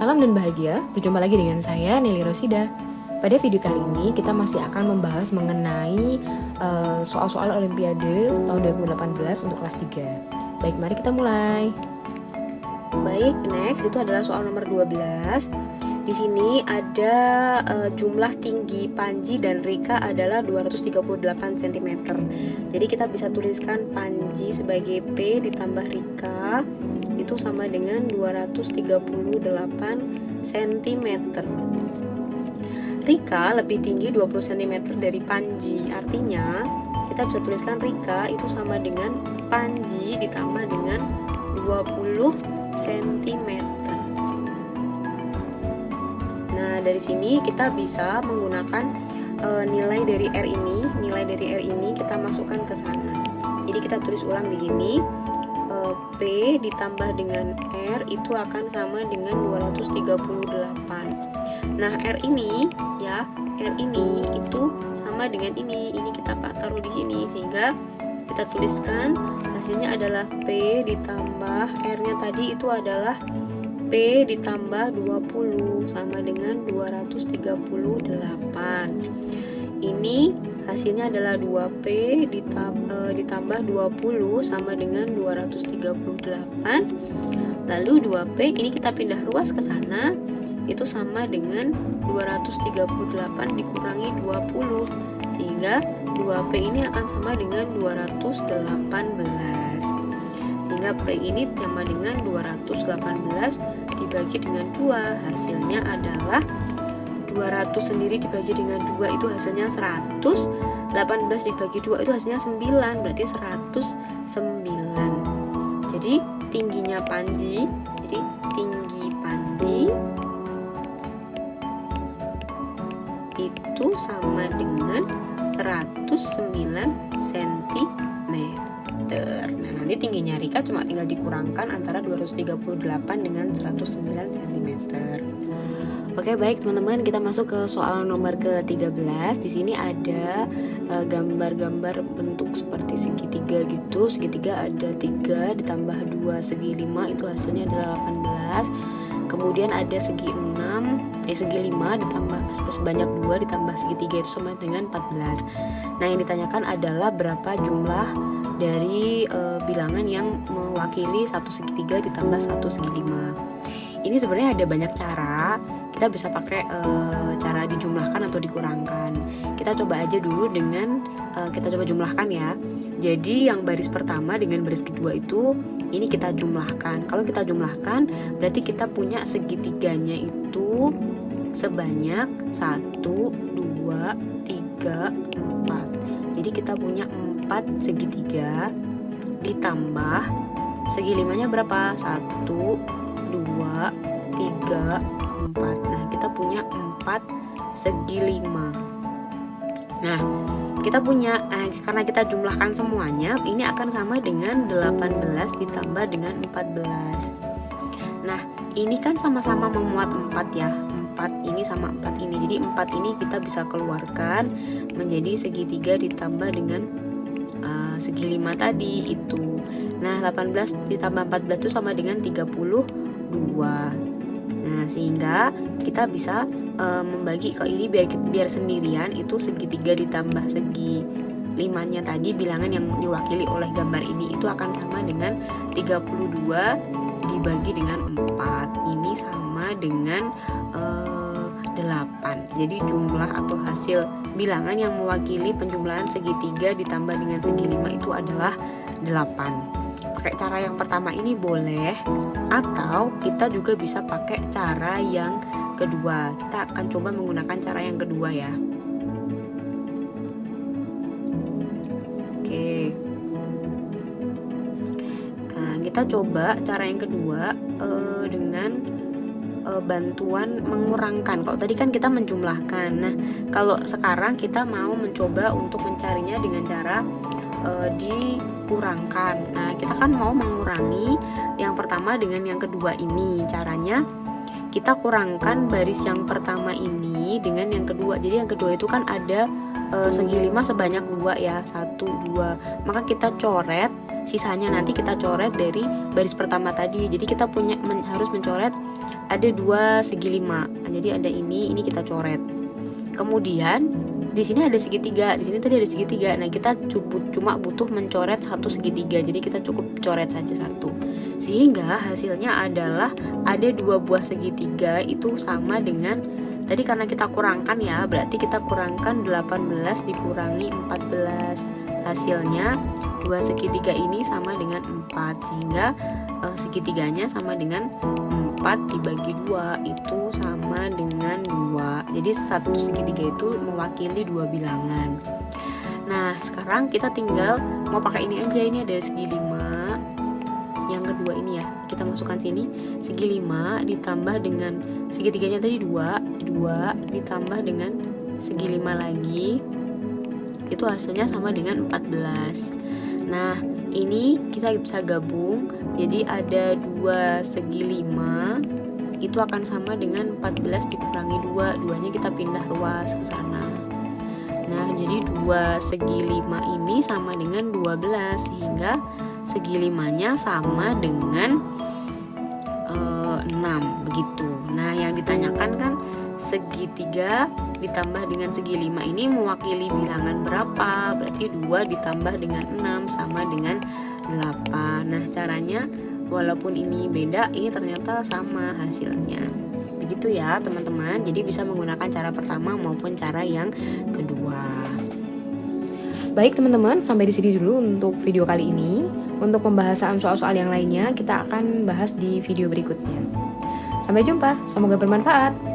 Salam dan bahagia, berjumpa lagi dengan saya Nelly Rosida. Pada video kali ini kita masih akan membahas mengenai soal-soal Olimpiade tahun 2018 untuk kelas 3. Baik, mari kita mulai. Baik, next itu adalah soal nomor 12. Di sini ada jumlah tinggi Panji dan Rika adalah 238 cm. Jadi kita bisa tuliskan Panji sebagai P ditambah Rika itu sama dengan 238 cm. Rika lebih tinggi 20 cm dari Panji. Artinya kita bisa tuliskan Rika itu sama dengan Panji ditambah dengan 20 cm. Nah, dari sini kita bisa menggunakan nilai dari R ini kita masukkan ke sana. Jadi kita tulis ulang di sini. P ditambah dengan R itu akan sama dengan 238. Nah, R ini itu sama dengan ini kita taruh di sini sehingga kita tuliskan hasilnya adalah P ditambah R-nya tadi itu adalah P ditambah 20 sama dengan 238. Ini hasilnya adalah 2P ditambah 20 sama dengan 238. Lalu 2P ini kita pindah ruas ke sana, itu sama dengan 238 dikurangi 20, sehingga 2P ini akan sama dengan 218. Sehingga P ini sama dengan 218 dibagi dengan 2, hasilnya adalah 200 sendiri dibagi dengan 2 itu hasilnya 100, 18 dibagi 2 itu hasilnya 9, berarti 109. Jadi tinggi Panji itu sama dengan 109 cm. Nah, nanti tingginya Rika cuma tinggal dikurangkan antara 238 dengan 109 cm. Oke, baik teman-teman, kita masuk ke soal nomor ke-13. Di sini ada gambar-gambar bentuk seperti segitiga gitu. Segitiga ada 3 ditambah 2 segi 5 itu hasilnya adalah 18. Kemudian ada segi 5 ditambah sebanyak 2 ditambah segitiga itu sama dengan 14. Nah, yang ditanyakan adalah berapa jumlah dari bilangan yang mewakili satu segitiga ditambah satu segi 5. Ini sebenarnya ada banyak cara. Kita bisa pakai cara dijumlahkan atau dikurangkan. Kita coba aja dulu dengan kita coba jumlahkan ya. Jadi yang baris pertama dengan baris kedua itu ini kita jumlahkan. Kalau kita jumlahkan berarti kita punya segitiganya itu sebanyak 1, 2, 3, 4. Jadi kita punya 4 segitiga ditambah segi 5-nya berapa? 1, 2, 3, 4. Nah, kita punya 4 segi 5. Nah, kita punya karena kita jumlahkan semuanya, ini akan sama dengan 18 ditambah dengan 14. Nah, ini kan sama-sama memuat 4 ya. 4 ini sama 4 ini. Jadi 4 ini kita bisa keluarkan menjadi segitiga ditambah dengan segi 5 tadi itu. Nah, 18 ditambah 14 itu sama dengan 32. Nah, sehingga kita bisa membagi ke ini biar sendirian itu segitiga ditambah segi 5-nya tadi bilangan yang diwakili oleh gambar ini itu akan sama dengan 32 dibagi dengan 4. Ini sama dengan 8. Jadi jumlah atau hasil bilangan yang mewakili penjumlahan segitiga ditambah dengan segi 5 itu adalah 8. Pakai cara yang pertama ini boleh, atau kita juga bisa pakai cara yang kedua. Kita akan coba menggunakan cara yang kedua ya. Oke. Nah, kita coba cara yang kedua dengan bantuan mengurangkan. Kalau tadi kan kita menjumlahkan. Nah, kalau sekarang kita mau mencoba untuk mencarinya dengan cara dikurangkan. Nah, kita kan mau mengurangi yang pertama dengan yang kedua ini. Caranya kita kurangkan baris yang pertama ini dengan yang kedua. Jadi yang kedua itu kan ada segi 5 sebanyak 2 ya, 1, 2. Maka kita coret sisanya nanti kita coret dari baris pertama tadi. Jadi kita harus mencoret ada 2 segi 5. Nah, jadi ada ini kita coret. Kemudian di sini ada segitiga, di sini tadi ada segitiga. Nah, kita cuma butuh mencoret 1 segitiga. Jadi kita cukup coret saja 1. Sehingga hasilnya adalah ada 2 buah segitiga itu sama dengan tadi, karena kita kurangkan ya, berarti kita kurangkan 18 dikurangi 14. Hasilnya 2 segitiga ini sama dengan 4, sehingga segitiganya sama dengan 4 dibagi 2 itu sama dengan 2. Jadi 1 segitiga itu mewakili 2 bilangan. Nah, sekarang kita tinggal mau pakai ini aja. Ini ada segi 5. Yang kedua ini ya, kita masukkan sini. Segi 5 ditambah dengan segitiganya tadi 2 ditambah dengan segi 5 lagi. Itu hasilnya sama dengan 14. Nah, ini kita bisa gabung. Jadi ada 2 segi 5 itu akan sama dengan 14 dikurangi 2. 2-nya kita pindah ruas ke sana. Nah, jadi 2 segi 5 ini sama dengan 12, sehingga segi 5-nya sama dengan 6 begitu. Nah, yang ditanyakan kan segitiga ditambah dengan segi 5 ini mewakili bilangan berapa? Berarti 2 ditambah dengan 6 sama dengan 8. Nah, caranya walaupun ini beda, ini ternyata sama hasilnya. Begitu ya, teman-teman. Jadi bisa menggunakan cara pertama maupun cara yang kedua. Baik teman-teman, sampai di sini dulu untuk video kali ini. Untuk pembahasan soal-soal yang lainnya kita akan bahas di video berikutnya. Sampai jumpa, semoga bermanfaat.